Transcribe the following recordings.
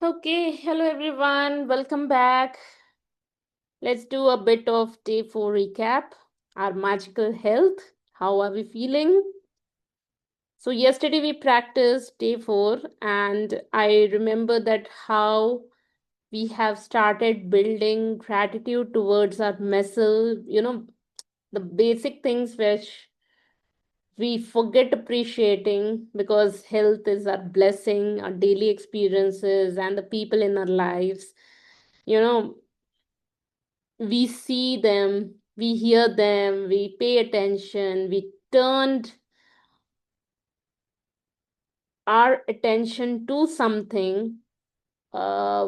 Okay, hello everyone. Welcome back. Let's do a bit of day 4 recap. Our magical health. How are we feeling? So, yesterday we practiced day 4, and I remember that how we have started building gratitude towards our muscle, the basic things which we forget appreciating because health is our blessing, our daily experiences, and the people in our lives. You know, we see them, we hear them, we pay attention, we turned our attention to something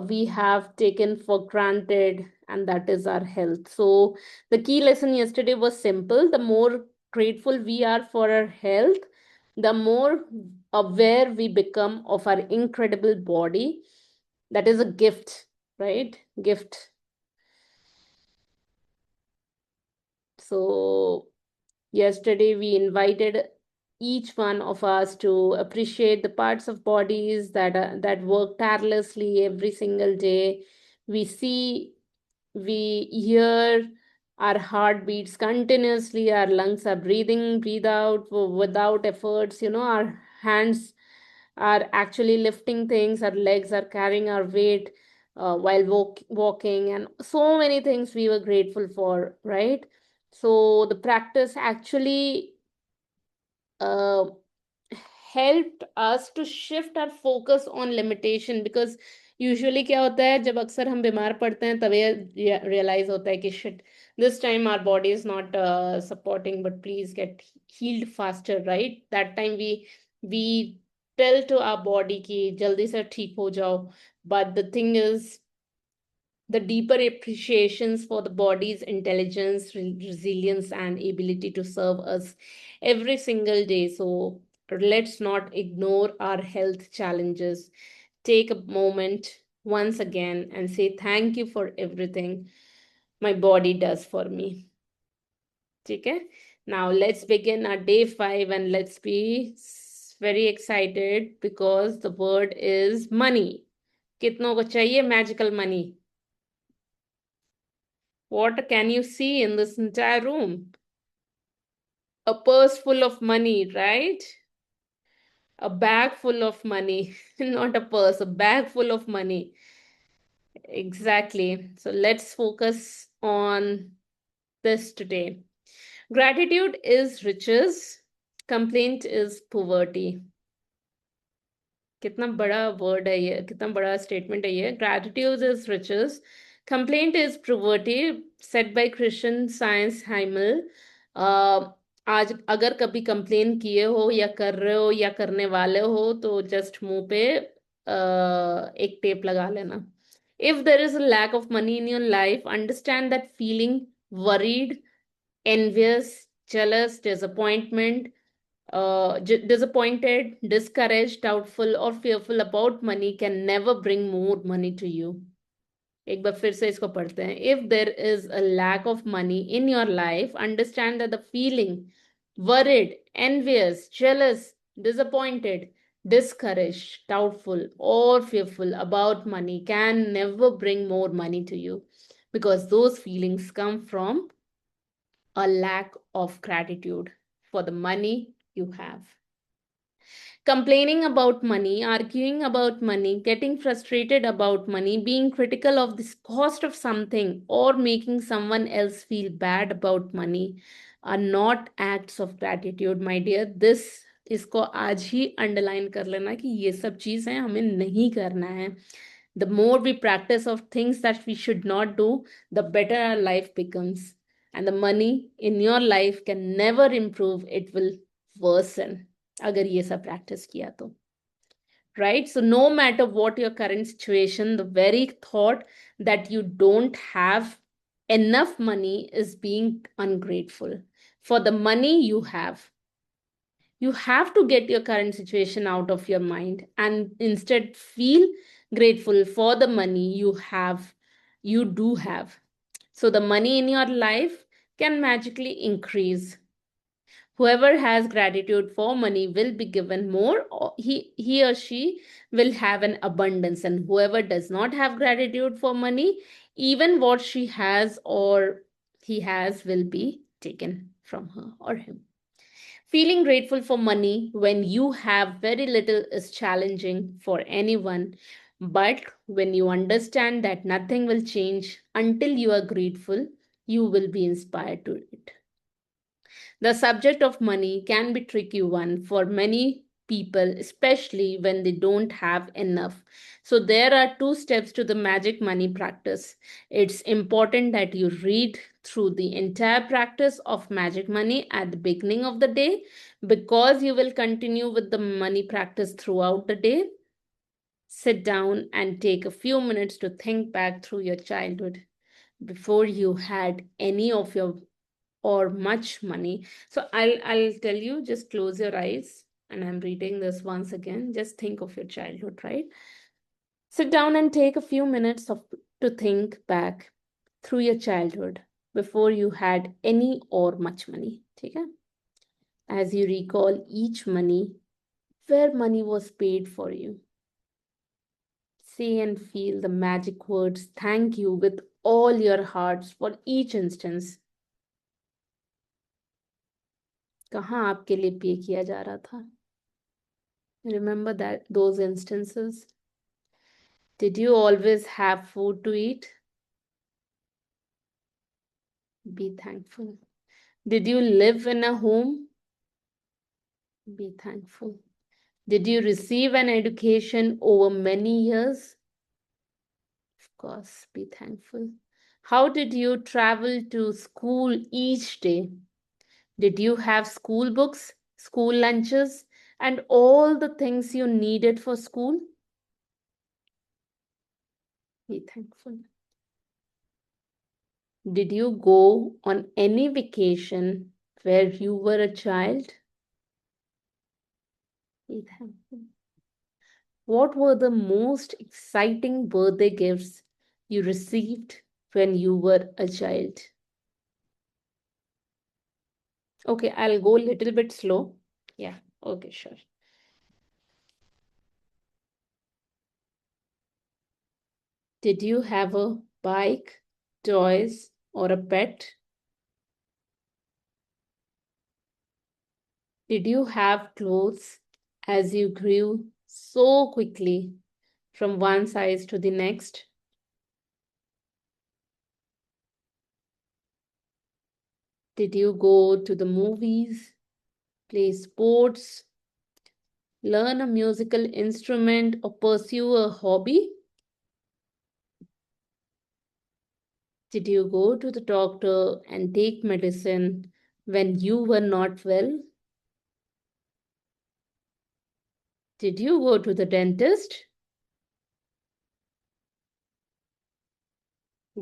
we have taken for granted, and that is our health. So, the key lesson yesterday was simple: the more grateful we are for our health, the more aware we become of our incredible body. That is a gift, right? Gift. So, yesterday, we invited each one of us to appreciate the parts of bodies that work tirelessly every single day. We see, we hear our heart beats continuously, our lungs are breathing, breathe out without efforts. Our hands are actually lifting things, our legs are carrying our weight while walking, and so many things we were grateful for, right? So the practice actually uh, helped us to shift our focus on limitation, because usually क्या होता है जब अक्सर हम बीमार पड़ते हैं तब ये रियलाइज होता है कि shit, this time our body is not supporting, but please get healed faster, right? That time we tell to our body कि जल्दी से ठीक हो जाओ. But the thing is the deeper appreciations for the body's intelligence, resilience, and ability to serve us every single day. So let's not ignore our health challenges. Take a moment once again and say thank you for everything my body does for me. Okay? Now let's begin our day 5, and let's be very excited because the word is money. कितनों को चाहिए magical money? What can you see in this entire room? A purse full of money, right? A bag full of money. Not a purse, a bag full of money. Exactly. So let's focus on this today. Gratitude is riches, complaint is poverty. कितना बड़ा word है ये, कितना बड़ा statement है ये. Gratitude is riches, complaint is poverty, said by Christian Science Heimel. आज अगर कभी कंप्लेन किए हो या कर रहे हो या करने वाले हो तो जस्ट मुंह पे एक टेप लगा लेना. If there is a lack of money in your life, understand that feeling worried, envious, jealous, disappointed, discouraged, doubtful, or fearful about money can never bring more money to you. एक बार फिर से इसको पढ़ते हैं. If there is a lack of money in your life, understand that the feeling worried, envious, jealous, disappointed, discouraged, doubtful, or fearful about money can never bring more money to you, because those feelings come from a lack of gratitude for the money you have. Complaining about money, arguing about money, getting frustrated about money, being critical of the cost of something, or making someone else feel bad about money are not acts of gratitude, my dear. This इसको आज ही underline कर लेना कि ये सब चीजें हमें नहीं करना है. The more we practice of things that we should not do, the better our life becomes. And the money in your life can never improve, it will worsen. अगर ये सब प्रैक्टिस किया तो, right? So no matter what your current situation, the very thought that you don't have enough money is being ungrateful for the money you have. You have to get your current situation out of your mind and instead feel grateful for the money you do have. So the money in your life can magically increase. Whoever has gratitude for money will be given more, or he or she will have an abundance. And whoever does not have gratitude for money, even what she has or he has will be taken from her or him. Feeling grateful for money when you have very little is challenging for anyone. But when you understand that nothing will change until you are grateful, you will be inspired to it. The subject of money can be tricky one for many people, especially when they don't have enough. So there are two steps to the magic money practice. It's important that you read through the entire practice of magic money at the beginning of the day, because you will continue with the money practice throughout the day. Sit down and take a few minutes to think back through your childhood before you had any of your or much money. So I'll tell you, just close your eyes, and I'm reading this once again. Just think of your childhood, right? Sit down and take a few minutes to think back through your childhood before you had any or much money. Okay? As you recall each money, where money was paid for you, say and feel the magic words thank you with all your hearts for each instance. कहाँ आपके लिए पे किया जा रहा था? Remember that those instances? Did you always have food to eat? Be thankful. Did you live in a home? Be thankful. Did you receive an education over many years? Of course, be thankful. How did you travel to school each day? Did you have school books, school lunches, and all the things you needed for school? Be thankful. Did you go on any vacation where you were a child? Be thankful. What were the most exciting birthday gifts you received when you were a child? Okay, I'll go a little bit slow. Yeah, okay, sure. Did you have a bike, toys, or a pet? Did you have clothes as you grew so quickly from one size to the next? Did you go to the movies, play sports, learn a musical instrument, or pursue a hobby? Did you go to the doctor and take medicine when you were not well? Did you go to the dentist?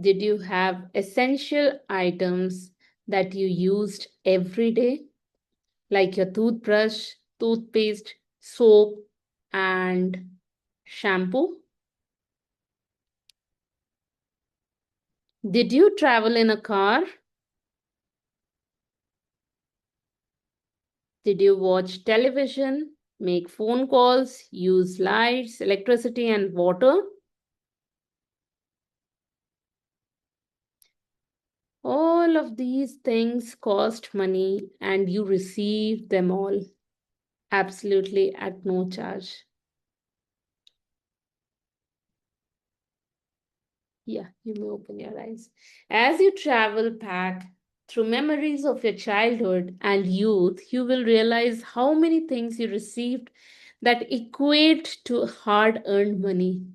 Did you have essential items that you used every day, like your toothbrush, toothpaste, soap, and shampoo? Did you travel in a car? Did you watch television, make phone calls, use lights, electricity, and water? All of these things cost money, and you receive them all absolutely at no charge. Yeah, you may open your eyes. As you travel back through memories of your childhood and youth, you will realize how many things you received that equate to hard earned money.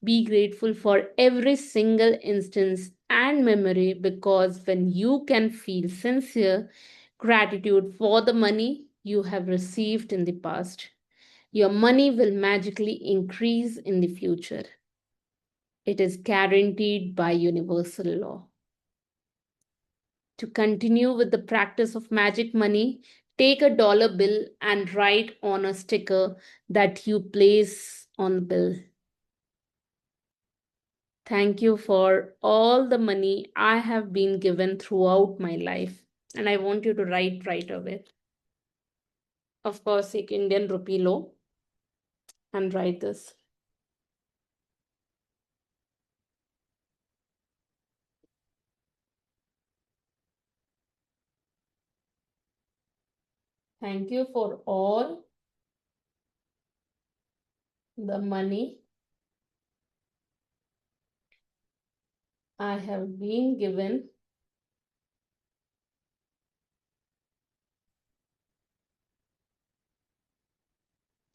Be grateful for every single instance and memory, because when you can feel sincere gratitude for the money you have received in the past, your money will magically increase in the future. It is guaranteed by universal law. To continue with the practice of magic money, take a dollar bill and write on a sticker that you place on the bill. Thank you for all the money I have been given throughout my life. And I want you to write right away. Of course, take Indian rupee low and write this. Thank you for all the money I have been given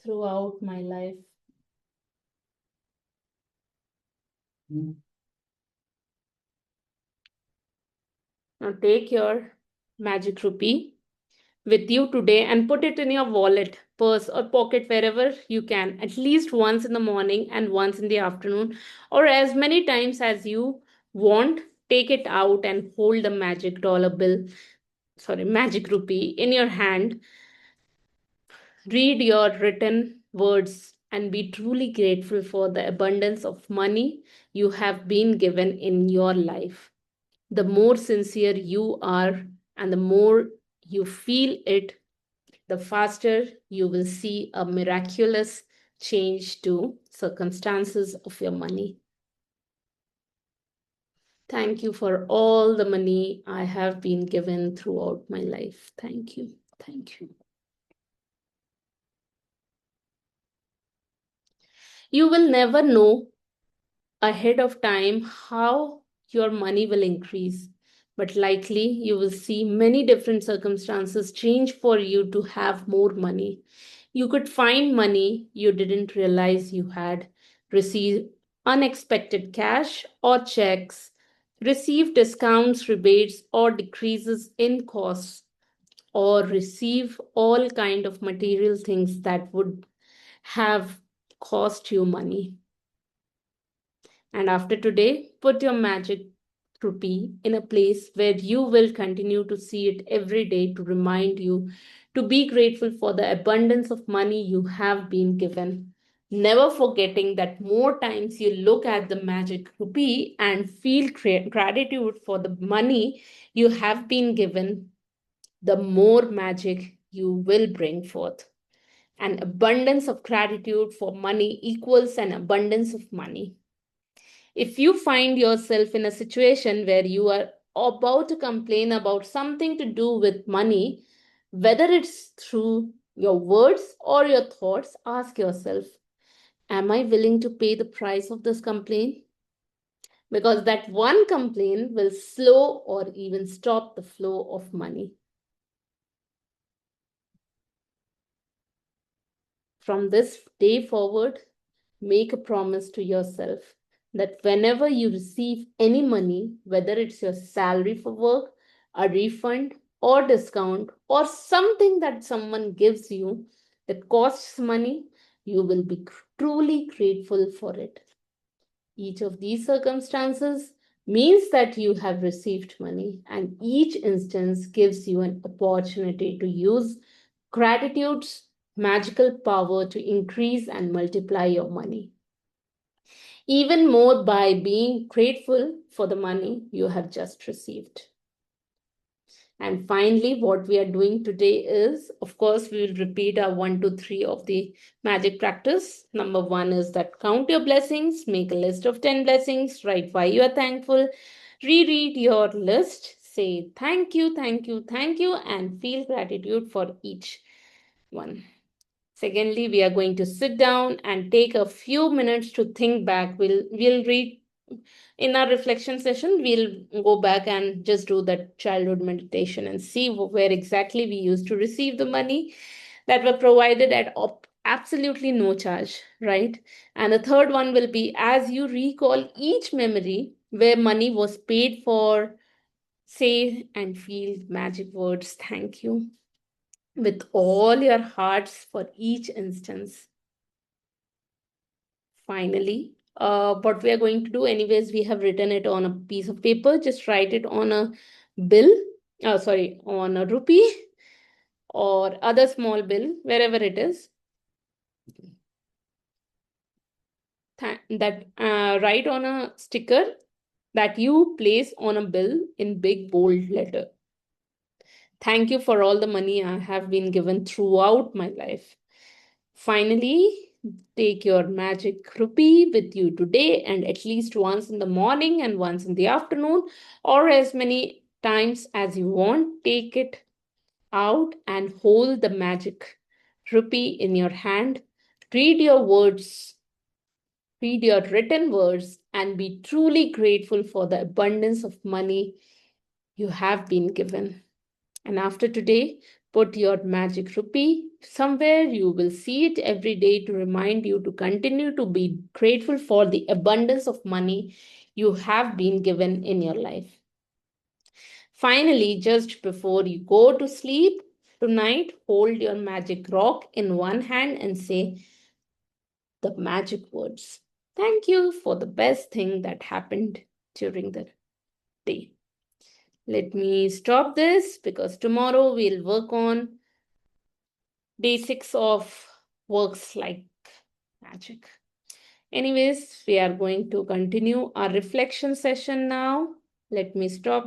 throughout my life. Now take your magic rupee with you today and put it in your wallet, purse, or pocket wherever you can, at least once in the morning and once in the afternoon, or as many times as you want. Take it out and hold the magic rupee in your hand. Read your written words and be truly grateful for the abundance of money you have been given in your life. The more sincere you are and the more you feel it, the faster you will see a miraculous change to circumstances of your money. Thank you for all the money I have been given throughout my life. Thank you. Thank you. You will never know ahead of time how your money will increase, but likely you will see many different circumstances change for you to have more money. You could find money you didn't realize you had, receive unexpected cash or checks, receive discounts, rebates, or decreases in costs, or receive all kind of material things that would have cost you money. And after today, put your magic rupee in a place where you will continue to see it every day to remind you to be grateful for the abundance of money you have been given. Never forgetting that more times you look at the magic rupee and feel gratitude for the money you have been given, the more magic you will bring forth. An abundance of gratitude for money equals an abundance of money. If you find yourself in a situation where you are about to complain about something to do with money, whether it's through your words or your thoughts, ask yourself, am I willing to pay the price of this complaint? Because that one complaint will slow or even stop the flow of money. From this day forward, make a promise to yourself that whenever you receive any money, whether it's your salary for work, a refund, or discount, or something that someone gives you that costs money, you will be truly grateful for it. Each of these circumstances means that you have received money, and each instance gives you an opportunity to use gratitude's magical power to increase and multiply your money. Even more by being grateful for the money you have just received. And finally, what we are doing today is, of course, we will repeat our 1, 2, 3 of the magic practice. Number one is that count your blessings, make a list of 10 blessings, write why you are thankful, reread your list, say thank you, thank you, thank you, and feel gratitude for each one. Secondly, we are going to sit down and take a few minutes to think back. We'll read in our reflection session, we'll go back and just do that childhood meditation and see where exactly we used to receive the money that were provided at absolutely no charge, right? And the third one will be as you recall each memory where money was paid for, say and feel magic words, thank you, with all your hearts for each instance. Finally, what we are going to do, anyways, we have written it on a piece of paper. Just write it on a bill, on a rupee or other small bill, wherever it is. Write on a sticker that you place on a bill in big bold letter. Thank you for all the money I have been given throughout my life. Finally, take your magic rupee with you today and at least once in the morning and once in the afternoon, or as many times as you want. Take it out and hold the magic rupee in your hand. Read your words, read your written words, and be truly grateful for the abundance of money you have been given. And after today, put your magic rupee somewhere. You will see it every day to remind you to continue to be grateful for the abundance of money you have been given in your life. Finally, just before you go to sleep tonight, hold your magic rock in one hand and say the magic words. Thank you for the best thing that happened during the day. Let me stop this because tomorrow we'll work on day 6 of works like magic. Anyways, we are going to continue our reflection session now. Let me stop